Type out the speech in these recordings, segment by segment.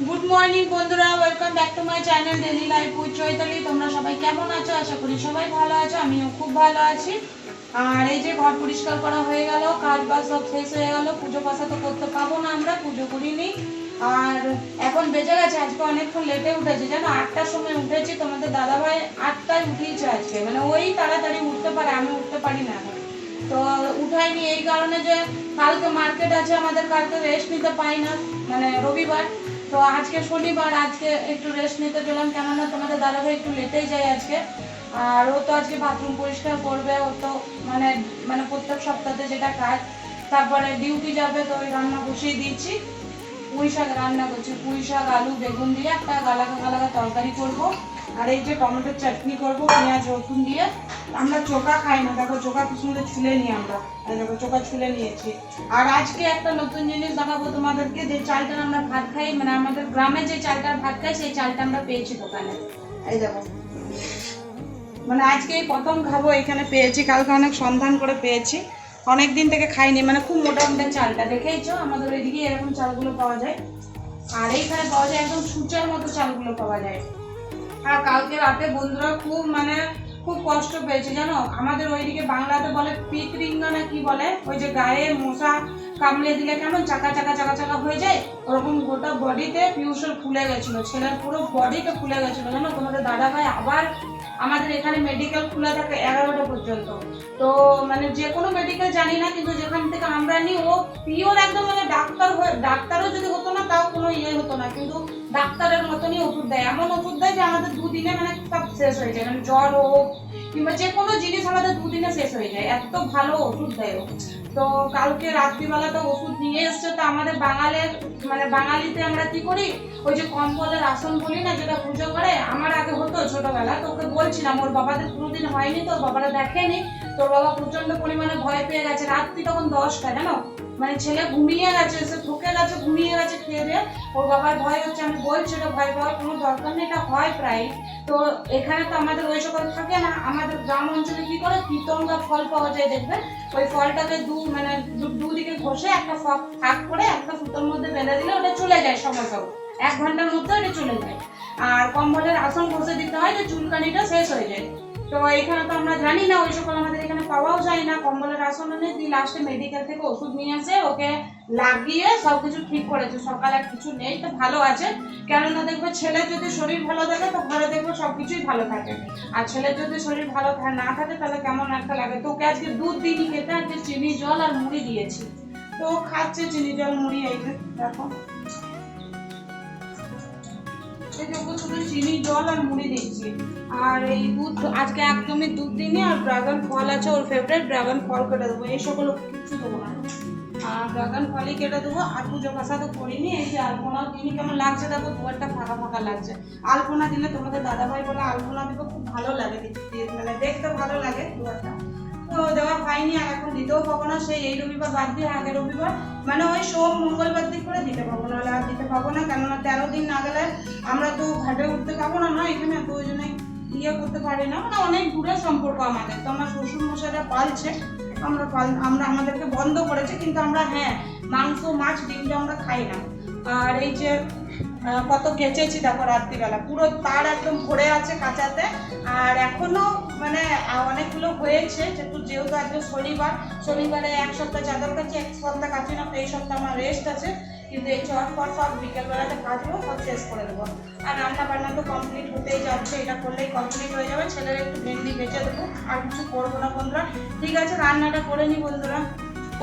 Good morning বন্ধুরা, welcome back to my channel daily life with Chaitali. তোমরা সবাই কেমন আছো? আশা করি সবাই ভালো আছো, আমিও খুব ভালো আছি। আর এই যে ঘর পরিষ্কার করা হয়ে গেল, কাজ বাজ সব শেষ হয়ে গেল। পুজো পাশা তো করতে পাবো না, আমরা পুজো করিনি। আর এখন বেজে গেছে, আজকে অনেকক্ষণ লেটে উঠেছি জানো, 8টার সময় উঠেছি। তোমাদের দাদাভাই 8টায় উঠিয়েছে আজকে, মানে ওই তাড়াতাড়ি উঠতে পারে, আমি উঠতে পারি না এখন। তো উঠাইনি এই কারণে যে কালকে মার্কেট আছে আমাদের, কালকে রেস্ট নিতে পাই না, মানে রবিবার। তো আজকে শনিবার, আজকে একটু রেস্ট নিতে গেলাম, কেননা তোমাদের দাদাভাই একটু লেটেই যায় আজকে। আর ও তো আজকে বাথরুম পরিষ্কার করবে, ও তো মানে মানে প্রত্যেক সপ্তাহে যেটা কাজ। তারপরে ডিউটি যাবে, তো ওই রান্না বসিয়ে দিয়েছি। পুঁই শাক রান্না করছি, পুঁই শাক আলু বেগুন দিয়ে একটা গালাগা গালাগা তরকারি করবো। আর এই যে টমেটোর চাটনি করবো পেঁয়াজ রসুন দিয়ে। আমরা চোখা খাই না, দেখো চোখা কি সুন্দর ছুলে নিই আমরা, দেখো চোখা ছুলে নিয়েছি। আর আজকে একটা নতুন জিনিস দেখাবো তোমাদেরকে, যে চালটা আমরা ভাত খাই, মানে আমাদের গ্রামে যে চালটার ভাত খাই, সেই চালটা আমরা পেয়েছি দোকানে। এই দেখো, মানে আজকে প্রথম খাবো, এখানে পেয়েছি, কালকে অনেক সন্ধান করে পেয়েছি, অনেক দিন থেকে খাইনি। মানে খুব মোটা মোটা চালটা, দেখেইছো আমাদের ওইদিকে এরকম চালগুলো পাওয়া যায়। আর এইখানে পাওয়া যায় একদম সূচের মতো চালগুলো পাওয়া যায়। আর কালকে রাতে বন্ধুরা খুব কষ্ট পেয়েছে জানো। আমাদের ওইদিকে বাংলাতে বলে পিতরিঙ্গা না কি বলে, ওই যে গায়ে মশা কামড়ে দিলে কেমন চাকা চাকা চাকা চাকা হয়ে যায়, ওরকম গোটা বডিতে পিউসল ফুলে গেছিল, ছেলের পুরো বডিতে ফুলে গেছিল জানো। তোমাদের দাদা ভাই আবার, আমাদের এখানে মেডিকেল খোলা থাকে 11টা পর্যন্ত। তো মানে যে কোনো মেডিকেল জানি না, কিন্তু যেখান থেকে আমরা নিই ও পিওর একদম, মানে ডাক্তারও যদি হতো না তাও কোনো ইয়ে হতো না, কিন্তু ডাক্তারের মতনই ওষুধ দেয়। এমন ওষুধ দেয় যে আমাদের দুদিনে মানে সব শেষ হয়ে যায়, মানে জ্বর হোক কিংবা যে কোনো জিনিস আমাদের দুদিনে শেষ হয়ে যায়, এত ভালো ওষুধ দেয়। তো কালকে রাত্রিবেলা তো ওষুধ নিয়ে এসছে। তো আমাদের বাঙালির, মানে বাঙালিতে আমরা কি করি, ওই যে কম্বলের আসন বলি না, যেটা পুজো করে, আমার আগে হতো ছোটবেলা। তো ওকে বলছিলাম, ওর বাবাদের কোনোদিন হয়নি, তোর বাবারা দেখেনি, তোর বাবা প্রচন্ড পরিমাণে ভয় পেয়ে গেছে। রাত্রি তখন 10টা জানো, মানে ছেলে ঘুমিয়ে গেছে, সে ঠকে গেছে, ঘুমিয়ে গেছে খেয়ে দিয়ে, ওর বাবার ভয় হচ্ছে। আমি বলছি এটা ভয় পাওয়ার কোনো দরকার নেই, এটা হয় প্রায়। তো এখানে তো আমাদের ওই সকল থাকে না, আমাদের গ্রাম অঞ্চলে কি করে পিতঙ্গা ফল পাওয়া যায় দেখবে, ওই ফলটাকে দুদিকে ঘষে একটা ফাঁক করে একটা সুতোর মধ্যে বেঁধে দিলে ওটা চলে যায়, সময় সব 1 ঘন্টার মধ্যে ওটা চলে যায়। আর কম্বলের আসন ঘষে দিতে হয়, যে চুলকানিটা শেষ হয়ে যায়। তো এখানে তো আমরা জানি না, ওই সকল আমাদের এখানে পাওয়াও যায় না। কম্বলের আসন এনে দিয়ে লাস্টে মেডিকেল থেকে ওষুধ নিয়ে আসে, ওকে লাগিয়ে সবকিছু ঠিক করেছে। সকালে কিছু নেই, তো ভালো আছে। কেননা দেখবে ছেলের যদি শরীর ভালো থাকে তো ঘরে দেখবে সবকিছুই ভালো থাকে, আর ছেলের যদি শরীর ভালো না থাকে তাহলে কেমন একটা লাগে। তোকে আজকে দুধ দিনই খেতে, আজকে চিনি জল আর মুড়ি দিয়েছি, তো খাচ্ছে চিনি জল মুড়ি। এই যে দেখো, শুধু চিনি জল আর মুড়ি দিচ্ছি। আর এই দুধ আজকে একদমই দুধ দিইনি। আর ড্রাগন ফল আছে, ওর ফেভারিট ড্রাগন ফল কেটে দেবো, এই সকল কিছু দেবো না। আর ড্রাগন ফলই কেটে দেবো। আর পুজো পাশা তো করিনি, এই যে আলপনাও দিনই, কেমন লাগছে দেখো, দুয়ারটা ফাঁকা ফাঁকা লাগছে। আলপনা দিলে তোমাদের দাদাভাই বলে আলপনা দিলে খুব ভালো লাগে, মানে দেখতে ভালো লাগে দুয়ারটা। তো দেওয়া হয়নি, আর এখন দিতেও পাবো না, সেই এই রবিবার বাদ দিয়ে আগের রবিবার, মানে ওই সোম মঙ্গলবার দিক করে দিতে পাবো না, আর দিতে পাবো না। কেননা 13 দিন না গেলে আমরা তো ঘাটে উঠতে পাবো না, এখানে তো ওই জন্য ইয়ে করতে পারি না। মানে অনেক দূরের সম্পর্ক আমাদের, তো আমার শ্বশুর মশাইরা পালছে, আমরা আমাদেরকে বন্ধ করেছে, কিন্তু আমরা হ্যাঁ মাংস মাছ ডিমটা আমরা খাই না। আর এই যে কত কেচেছি দেখো রাত্রিবেলা, পুরো তার একদম ভরে আছে কাঁচাতে। আর এখনো মানে অনেকগুলো হয়েছে, যেহেতু আজকে শনিবারে 1 সপ্তাহ চাদর কাছে, 1 সপ্তাহ কাছে না, তো এই সপ্তাহ আমার রেস্ট আছে। কিন্তু এই চটপট সব বিকেলবেলাতে কাজগুলো সব শেষ করে দেবো। আর রান্না বান্না তো কমপ্লিট হতেই যাচ্ছে, এটা করলেই কমপ্লিট হয়ে যাবে। ছেলের একটু ভেন্ডি বেঁচে দেবো, আর কিছু করবো না বন্ধুরা। ঠিক আছে, রান্নাটা করে নি বন্ধুরা।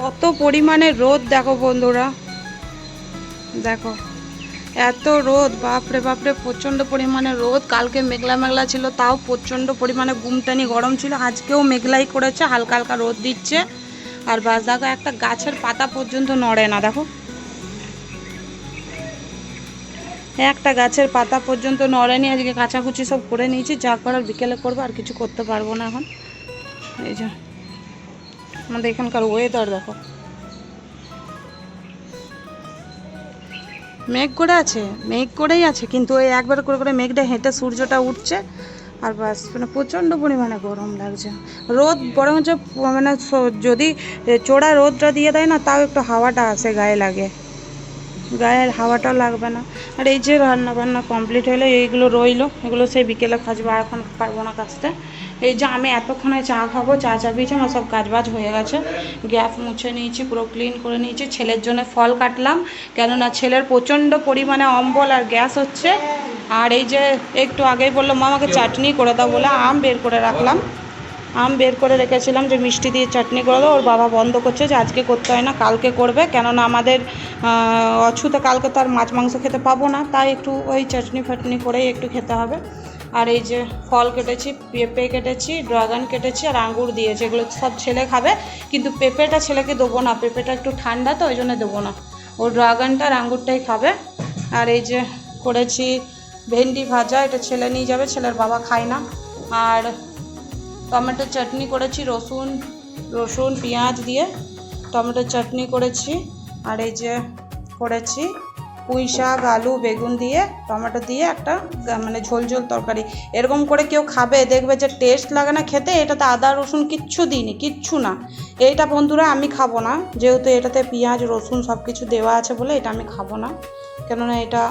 কত পরিমাণে রোদ দেখো বন্ধুরা, দেখো এত রোদ, বাপরে বাপরে প্রচণ্ড পরিমাণে রোদ। কালকে মেঘলা মেঘলা ছিল, তাও প্রচণ্ড পরিমাণে গুমটানি গরম ছিল। আজকেও মেঘলাই করেছে, হালকা হালকা রোদ দিচ্ছে। আর বাস দেখো, একটা গাছের পাতা পর্যন্ত নড়ে না, দেখো একটা গাছের পাতা পর্যন্ত নড়েনি। আজকে কাচাকুচি সব করে নিয়েছি, যা করার বিকেলে করবো, আর কিছু করতে পারবো না এখন। এই যে আমাদের এখানকার ওয়েদার দেখো, মেঘ করে আছে, মেঘ করেই আছে, কিন্তু ওই একবার করে করে মেঘটা হেঁটে সূর্যটা উঠছে। আর বাস, মানে প্রচণ্ড পরিমাণে গরম লাগছে। রোদ বরং যে মানে যদি চোড়া রোদটা দিয়ে দেয় না, তাও একটু হাওয়াটা আসে গায়ে লাগে, গায়ের হাওয়াটাও লাগবে না। আর এই যে রান্না বান্না কমপ্লিট হলো, এইগুলো রইলো, এগুলো সেই বিকেলে কাচবো, আর এখন পারবো না কাচতে। এই যে আমি এতক্ষণে চা খাবো, চা চাপিয়েছি, আমার সব কাজবাজ হয়ে গেছে, গ্যাস মুছে নিয়েছি, পুরো ক্লিন করে নিয়েছি। ছেলের জন্য ফল কাটলাম, কেননা ছেলের প্রচণ্ড পরিমাণে অম্বল আর গ্যাস হচ্ছে। আর এই যে একটু আগেই বললো মা আমাকে চাটনি করে দাও বলে আম বের করে রাখলাম, আম বের করে রেখেছিলাম যে মিষ্টি দিয়ে চাটনি করে দাও। ওর বাবা বন্ধ করছে যে আজকে করতে হয় না, কালকে করবে, কেননা আমাদের অছুতে কালকে তো আর মাছ মাংস খেতে পাবো না, তাই একটু ওই চাটনি ফাটনি করেই একটু খেতে হবে। আর এই যে ফল কেটেছি, পেঁপে কেটেছি, ড্রাগন কেটেছি, আর আঙ্গুর দিয়েছি, এগুলো সব ছেলে খাবে, কিন্তু পেঁপেটা ছেলেকে দেবো না, পেঁপেটা একটু ঠান্ডা তো ওই জন্য দেবো না, ও ড্রাগনটা আর আঙ্গুরটাই খাবে। আর এই যে করেছি ভেন্ডি ভাজা, এটা ছেলে নিয়ে যাবে, ছেলের বাবা খায় না। আর টমেটোর চাটনি করেছি, রসুন পেঁয়াজ দিয়ে টমেটোর চাটনি করেছি। আর এই যে করেছি পুঁই শাক, আলু, বেগুন দিয়ে টমেটো দিয়ে একটা মানে ঝোল ঝোল তরকারি। এরকম করে কেউ খাবে দেখবে যে টেস্ট লাগে না খেতে, এটাতে আদা রসুন কিচ্ছু দিইনি, কিচ্ছু না। এইটা বন্ধুরা আমি খাবো না, যেহেতু এটাতে পেঁয়াজ রসুন সব কিছু দেওয়া আছে বলে এটা আমি খাবো না, কেননা এটা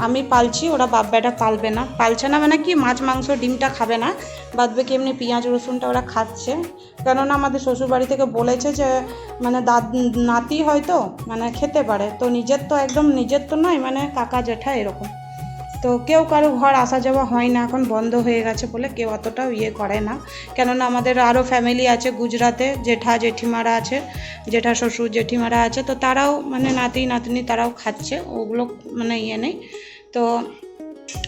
আমি পালছি, ওরা বাপ বেটা পালবে না, পালছে না মানে কি মাছ মাংস ডিমটা খাবে না, বাদবে কি এমনি পেঁয়াজ রসুনটা ওরা খাচ্ছে। কেননা আমাদের শ্বশুরবাড়ি থেকে বলেছে যে মানে নাতি হয়তো মানে খেতে পারে, তো নিজের তো একদম নিজের তো নয়, মানে কাকা জেঠা এরকম, তো কেউ কারো ঘর আসা যাওয়া হয় না, এখন বন্ধ হয়ে গেছে বলে কেউ অতটাও করে না। কেননা আমাদের আরও ফ্যামিলি আছে গুজরাতে, জেঠা জেঠিমারা আছে, জেঠা শ্বশুর জেঠিমারা আছে, তো তারাও মানে নাতি নাতনি তারাও খাচ্ছে, ওগুলো মানে নেই। তো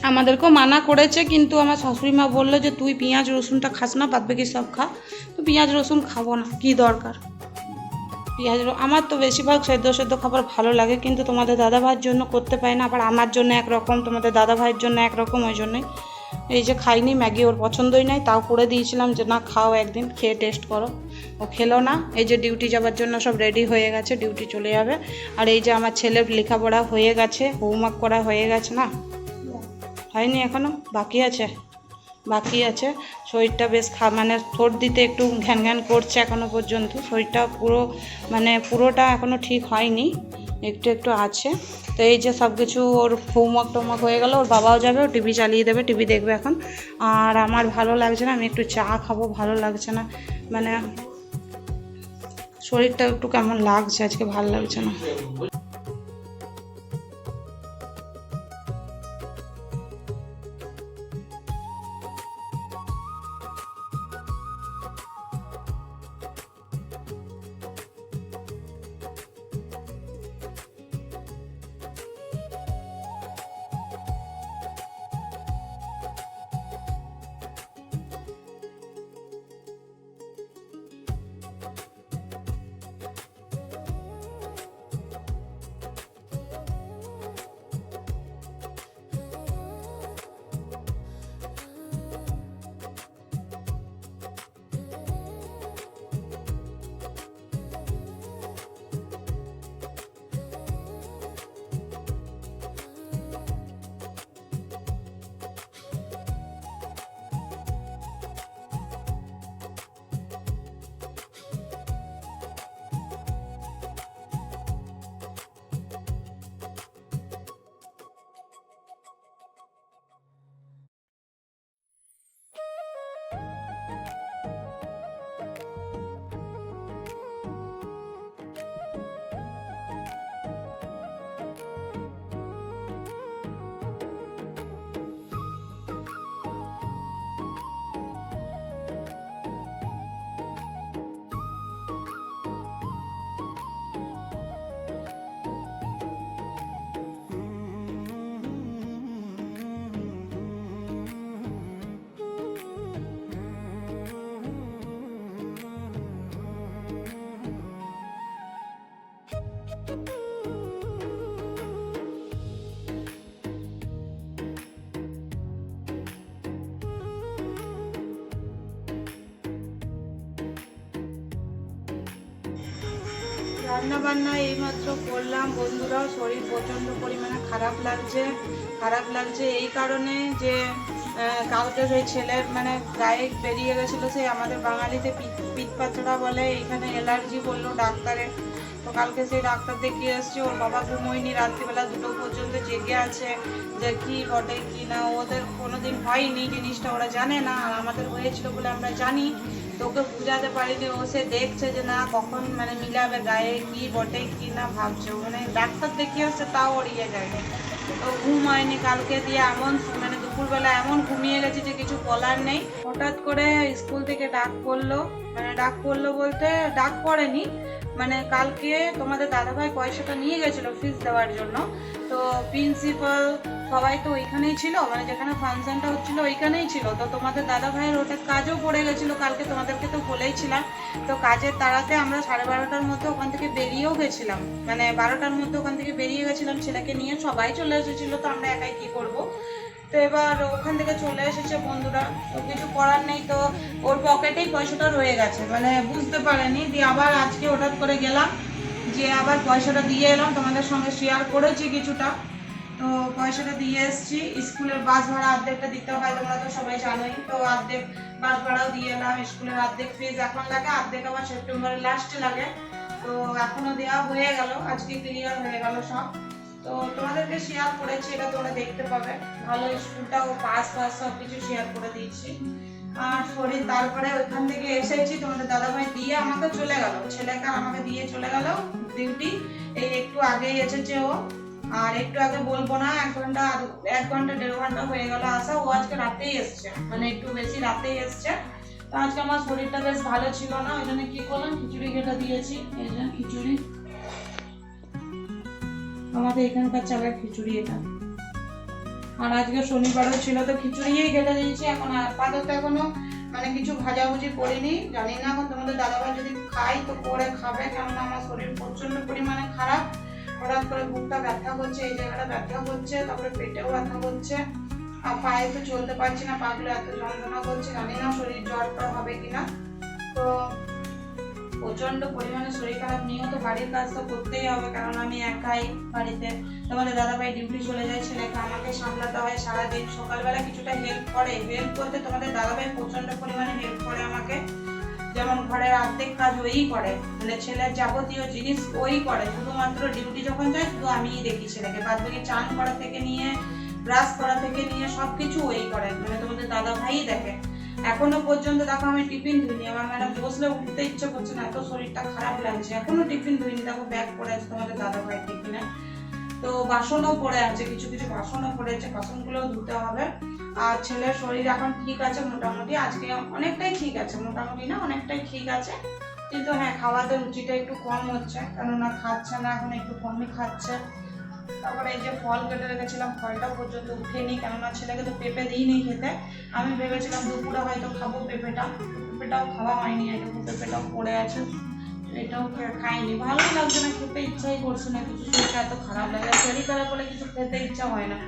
আমাদেরকেও মানা করেছে, কিন্তু আমার শাশুড়ি মা বললো যে তুই পেঁয়াজ রসুনটা খাস না, বাদ বাকি সব খা। তো পেঁয়াজ রসুন খাবো না, কি দরকার পেঁয়াজ, আমার তো বেশিরভাগ সেদ্ধ খাবার ভালো লাগে, কিন্তু তোমাদের দাদাভাইয়ের জন্য করতে পারি না, আবার আমার জন্য একরকম, তোমাদের দাদাভাইয়ের জন্য একরকম, ওই জন্যই এই যে খাইনি। ম্যাগি ওর পছন্দই নাই, তাও করে দিয়েছিলাম যে না খাও, একদিন খেয়ে টেস্ট করো, ও খেলো না। এই যে ডিউটি যাওয়ার জন্য সব রেডি হয়ে গেছে, ডিউটি চলে যাবে। আর এই যে আমার ছেলের লেখাপড়া হয়ে গেছে, হোমওয়ার্ক করা হয়ে গেছে, না হয়নি এখনও, বাকি আছে। শরীরটা বেশ মানে সর্দিতে একটু ঘ্যান ঘ্যান করছে এখনও পর্যন্ত, শরীরটা পুরোটা এখনও ঠিক হয়নি, একটু আছে। তো এই যে সব কিছু ওর হোমওয়ার্ক হয়ে গেল, ওর বাবাও যাবে, ও টিভি চালিয়ে দেবে, টিভি দেখবে এখন। আর আমার ভালো লাগছে না, আমি একটু চা খাবো, ভালো লাগছে না, মানে শরীরটা একটু কেমন লাগছে আজকে, ভালো লাগছে না। রান্না বান্না এইমাত্র করলাম বন্ধুরা, শরীর প্রচণ্ড পরিমাণে খারাপ লাগছে এই কারণে যে কালকে সেই ছেলের মানে গায়ে বেরিয়ে গেছিলো, সেই আমাদের বাঙালিতে পিত পাচড়া বলে, এখানে অ্যালার্জি বললো ডাক্তারে, তো কালকে সেই ডাক্তার দেখিয়ে এসেছি। ওর বাবা ঘুমোয়নি, রাত্রিবেলা 2টো পর্যন্ত জেগে আছে যে কি ঘটে কি না। ওদের কোনোদিন হয়নি জিনিসটা, ওরা জানে না, আর আমাদের হয়েছিল বলে আমরা জানি। তো ওকে বুঝাতে পারিনি। ও সে দেখছে যে না কখন মানে মিলাবে গায়ে কি বটে কি না ভাবছে। মানে ডাক্তার দেখিয়ে আসছে তাও ওড়িয়ে যায়নি। তো ঘুম হয়নি কালকে, দিয়ে এমন মানে দুপুরবেলা এমন ঘুমিয়ে গেছে যে কিছু বলার নেই। হঠাৎ করে স্কুল থেকে ডাক পড়লো, মানে ডাক পড়লো বলতে ডাক পড়েনি, মানে কালকে তোমাদের দাদাভাই পয়সাটা নিয়ে গেছিলো ফিস দেওয়ার জন্য। তো প্রিন্সিপাল সবাই তো ওইখানেই ছিল, মানে যেখানে ফাংশনটা হচ্ছিল ওইখানেই ছিল। তো তোমাদের দাদাভাইয়ের ওটা কাজও পড়ে গেছিলো কালকে, তোমাদেরকে তো বলেইছিলাম। তো কাজের তাড়াতে আমরা 12:30টার মধ্যে ওখান থেকে বেরিয়েও গেছিলাম, মানে 12টার মধ্যে ওখান থেকে বেরিয়ে গেছিলাম। ছেলেকে নিয়ে সবাই চলে এসেছিলো, তো আমরা একাই কি করব। তো এবার ওখান থেকে চলে এসেছে বন্ধুরা, তো কিছু করার নেই। তো ওর পকেটেই পয়সাটা রয়ে গেছে, মানে বুঝতে পারেনি। দিয়ে আবার আজকে হঠাৎ করে গেলাম, যে আবার পয়সাটা দিয়ে এলাম, তোমাদের সঙ্গে শেয়ার করেছি কিছুটা। তো পয়সাটা দিয়ে এসেছি। স্কুলের বাস ভাড়া অর্ধেকটা দিতে হয়, তোমরা তো সবাই জানোই। তো অর্ধেক বাস ভাড়াও দিয়ে এলাম। স্কুলের অর্ধেক ফিজ এখন লাগে, অর্ধেক আবার সেপ্টেম্বরের লাস্টে লাগে। তো এখনো দেওয়া হয়ে গেল, আজকে ক্লিয়ার হয়ে গেল সব। তো তোমাদেরকে শেয়ার করেছি, এটা তোমরা দেখতে পাবে। ভালো স্কুলটাও পাস সব কিছু শেয়ার করে দিয়েছি। আর শরীর তারপরে ওইখান থেকে এসেছি, তোমাদের দাদাভাই দিয়ে আমাকে চলে গেল, ছেলেকে আমাকে দিয়ে চলে গেল ডিউটি। এই একটু আগেই এসেছে ও, আর একটু আগে বলবো না 1 ঘন্টা 1.5 ঘন্টা হয়ে গেল আসা। ও আজকে রাতেই এসছে, মানে একটু বেশি রাতেই এসছে। তো আজকে আমার শরীরটা বেশ ভালো ছিল না, ওই জন্য কি করলাম, খিচুড়ি কেটে দিয়েছি। এই যে খিচুড়ি, আমাদের এখানকার চালের খিচুড়ি এটা। আর আজকে শনিবারও ছিল, তো খিচুড়িই কেটে দিয়েছি। এখন আপাতত এখনো মানে কিছু ভাজাভুজি করিনি, জানি না এখন তোমাদের দাদাভাই যদি খাই তো করে খাবে, কেননা আমার শরীর প্রচন্ড পরিমাণে খারাপ। হঠাৎ করে বুকটা ব্যথা করছে, এই জায়গাটা ব্যথা করছে, তারপরে পেটেও ব্যথা করছে, আর পায়ে তো চলতে পারছি না, পাগুলো এত যন্ত্রণা করছে, জানি না শরীর জ্বরটা হবে কিনা। তো প্রচন্ড পরিমাণে শরীর খারাপ নিয়েও তো বাড়ির কাজ তো করতেই হবে, কারণ আমি একাই বাড়িতে। তোমাদের দাদাভাই ডিউটি চলে যায়, ছেলেকে আমাকে সামলাতে হয় সারাদিন। সকালবেলা কিছুটা হেল্প করে, হেল্প করতে তোমাদের দাদাভাই প্রচন্ড পরিমাণে হেল্প করে আমাকে। যেমন ঘরের অর্ধেক কাজ ওই করে, মানে ছেলের যাবতীয় জিনিস ওই করে। শুধুমাত্র ডিউটি যখন যায় শুধু আমিই দেখি ছেলেকে, বাদ বাকি চান করা থেকে নিয়ে ব্রাশ করা থেকে নিয়ে সবকিছু ওই করে, মানে তোমাদের দাদাভাই দেখে। এখনো পর্যন্ত দেখো আমি টিফিন ধুইনি, আমার ম্যাডাম বসলে উঠতে ইচ্ছে করছে না, এত শরীরটা খারাপ লাগছে। এখনো টিফিন ধুইনি, দেখো ব্যাগ পড়ে আছে তোমাদের দাদাভাই টিফিনে। তো বাসনও পড়ে আছে, কিছু কিছু বাসনও পড়েছে, বাসনগুলোও ধুতে হবে। আর ছেলের শরীর এখন ঠিক আছে মোটামুটি, আজকে অনেকটাই ঠিক আছে, মোটামুটি না অনেকটাই ঠিক আছে। কিন্তু হ্যাঁ, খাওয়াতে রুচিটা একটু কম হচ্ছে, কেননা খাচ্ছে না, এখন একটু কমই খাচ্ছে। তারপরে এই যে ফল কেটে রেখেছিলাম, ফলটা পর্যন্ত উঠেনি, কেননা ছেলেকে তো পেঁপে দিইনি খেতে। আমি ভেবেছিলাম দুপুরে হয়তো খাবো পেঁপেটাও খাওয়া হয়নি, এটুকু পেঁপেটাও পড়ে আছে, এটাও খাইনি। ভালোই লাগছে না, খেতে ইচ্ছাই করছে না কিছু, শরীরটা এত খারাপ লাগে। শরীর খারাপ হলে কিছু খেতে ইচ্ছা হয় না।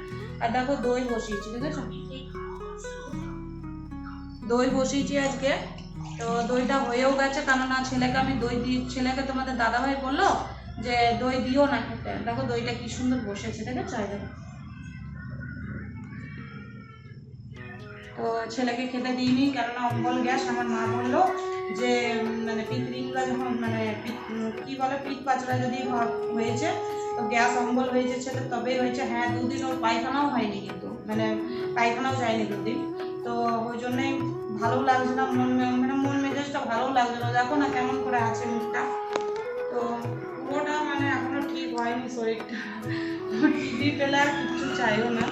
আর দেখো দই বসিয়েছি, ঠিক আছে, দই বসিয়েছি আজকে। তো দইটা হয়েও গেছে, কেননা ছেলেকে আমি দই দিই, ছেলেকে তোমাদের দাদাভাই বললো যে দই দিও না খেতে। দেখো দইটা কি সুন্দর বসেছে, দেখেছো? দেখো, তো ছেলেকে খেতে দিইনি, কেননা অম্বল গ্যাস। আমার মা বললো যে মানে পিতরিগুলো যখন মানে কি বলে পিঠ পাচড়া যদি হয়েছে, তো গ্যাস অম্বল হয়েছে ছেলে, তবেই হয়েছে। হ্যাঁ, 2 দিন ওর পায়খানাও হয়নি, কিন্তু মানে পায়খানাও যায়নি 2 দিন। তো ওই জন্যই ভালো লাগছে না, মন মেজাজটা ভালো লাগছে না। দেখো না কেমন করে আছে মুখটা। তো পুরোটা মানে এখনো ঠিক হয়নি শরীরটা, টিভি পেলে আর কিচ্ছু চাইও না।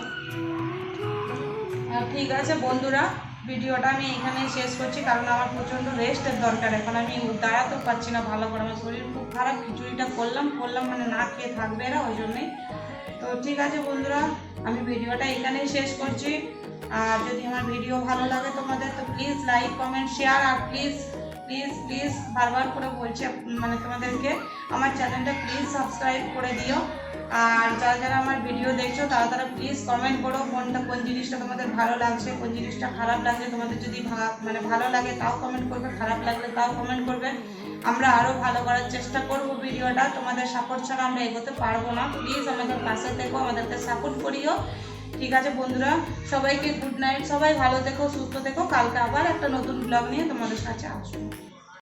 ঠিক আছে বন্ধুরা, ভিডিওটা আমি এখানেই শেষ করছি, কারণ আমার প্রচণ্ড রেস্টের দরকার। এখন আমি দাঁড়াতেও পারছি না ভালো করে, আমার শরীর খুব খারাপ। খিচুড়িটা করলাম মানে না খেয়ে থাকবে এরা, ওই জন্যই। তো ঠিক আছে বন্ধুরা, আমি ভিডিওটা এখানেই শেষ করছি। আর যদি আমার ভিডিও ভালো লাগে তোমাদের, তো প্লিজ লাইক কমেন্ট শেয়ার, আর প্লিজ প্লিজ প্লিজ বারবার করে বলছি মানে তোমাদেরকে আমার চ্যানেলটা প্লিজ সাবস্ক্রাইব করে দিও। আর যারা যারা আমার ভিডিও দেখছো তারা প্লিজ কমেন্ট করো কোন জিনিসটা তোমাদের ভালো লাগছে, কোন জিনিসটা খারাপ লাগছে। তোমাদের যদি মানে ভালো লাগে তাও কমেন্ট করবে, খারাপ লাগলে তাও কমেন্ট করবে। আমরা আরও ভালো করার চেষ্টা করব ভিডিওটা। তোমাদের সাপোর্ট ছাড়া আমরা এগোতে পারবো না। প্লিজ আমাদের পাশে থেকো, আমাদেরকে সাপোর্ট করিও। ঠিক আছে বন্ধুরা, সবাইকে গুড নাইট, সবাই ভালো থেকো, সুস্থ থেকো। কালকে আবার একটা নতুন ব্লগ নিয়ে তোমাদের কাছে আসবো।